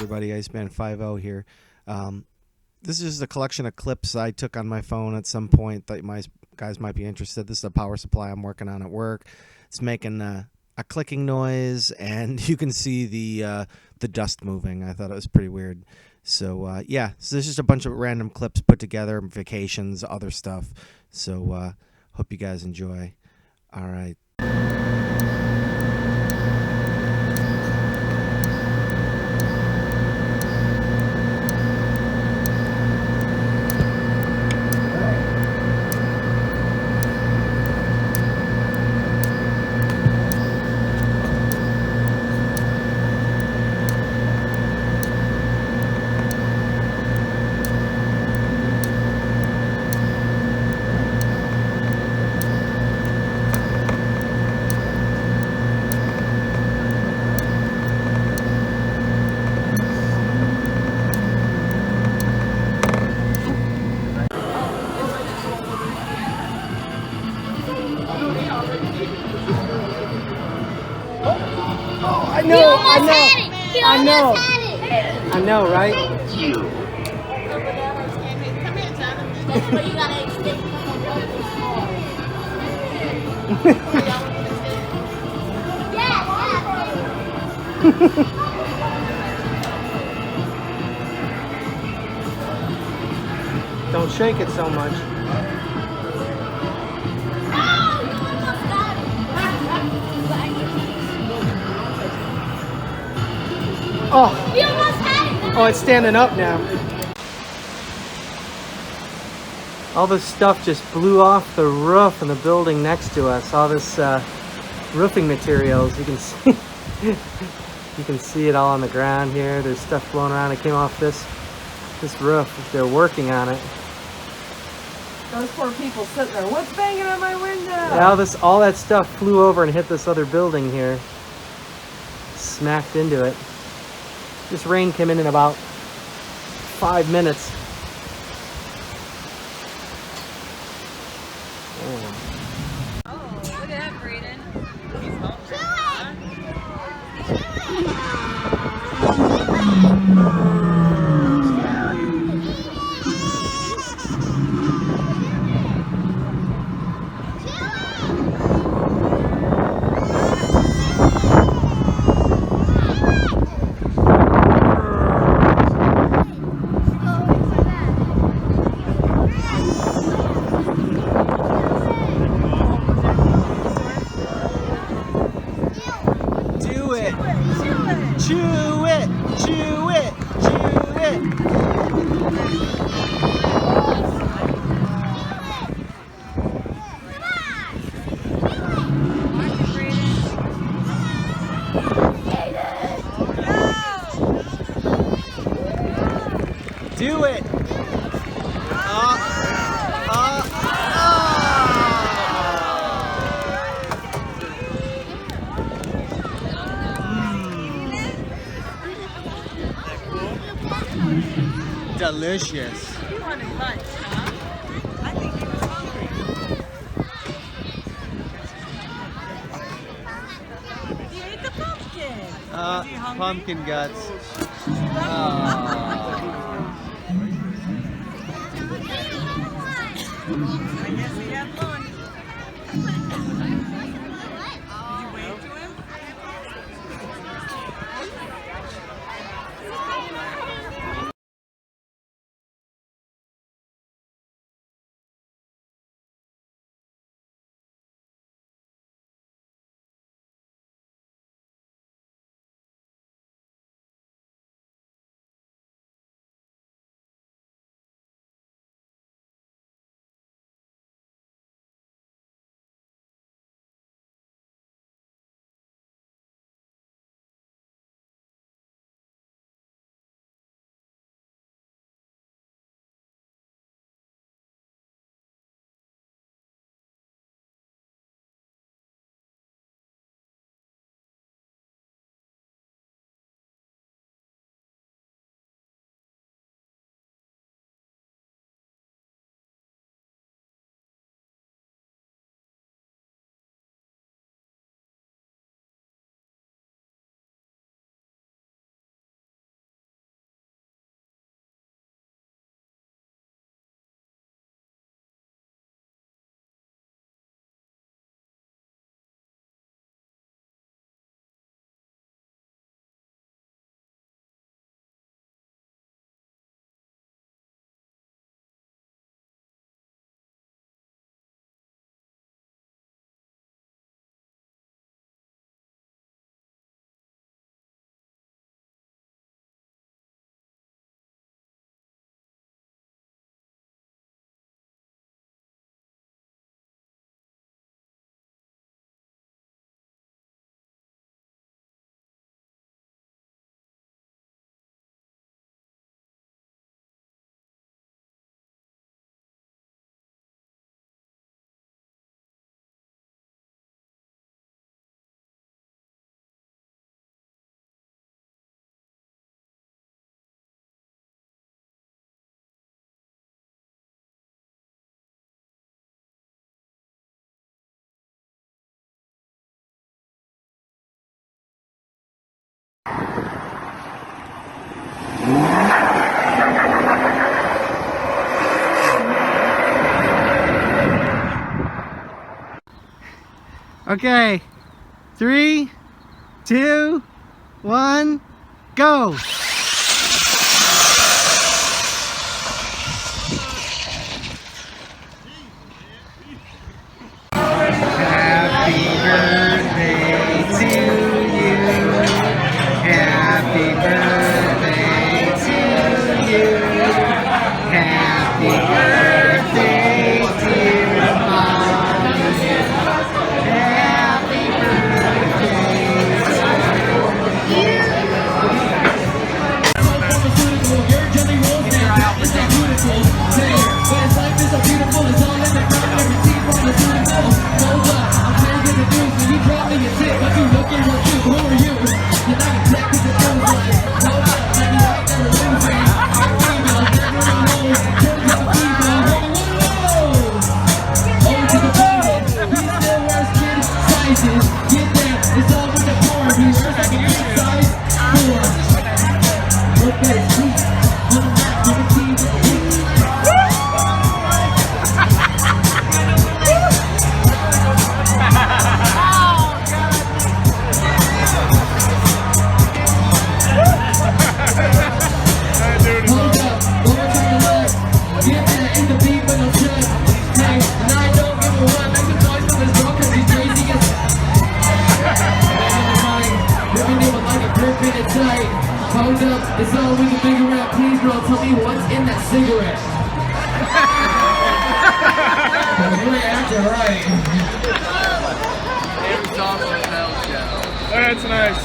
everybody, Iceman50 here. This is a collection of clips I took on my phone at some point that my guys might be interested. This is a power supply I'm working on at work. It's making a clicking noise, and you can see the dust moving. I thought it was pretty weird. So yeah, so this is just a bunch of random clips put together, vacations, other stuff. So hope you guys enjoy. All right. I know, right? Don't shake it so much. Oh, you almost had it. Oh, it's standing up now. All this stuff just blew off the roof in the building next to us. All this roofing materials. You can see, you can see it all on the ground here. There's stuff blowing around. It came off this roof. They're working on it. Those poor people sitting there. What's banging on my window? Yeah, all that stuff flew over and hit this other building here. Smacked into it. This rain came in about 5 minutes. Oh, look at that, Brayden. He's home. Chew it, chew it, chew it. Do it. Delicious. You wanted lunch, huh? I think he was hungry. He ate the pumpkin. Was he hungry? Pumpkin guts. I guess he had lunch. Okay, 3, 2, 1, go. Happy birthday to you. Happy birthday to you. Happy birthday, dear Mom. Happy Hold up, it's all we can figure out. Please, girl, tell me what's in that cigarette. You ain't acting right. That's nice.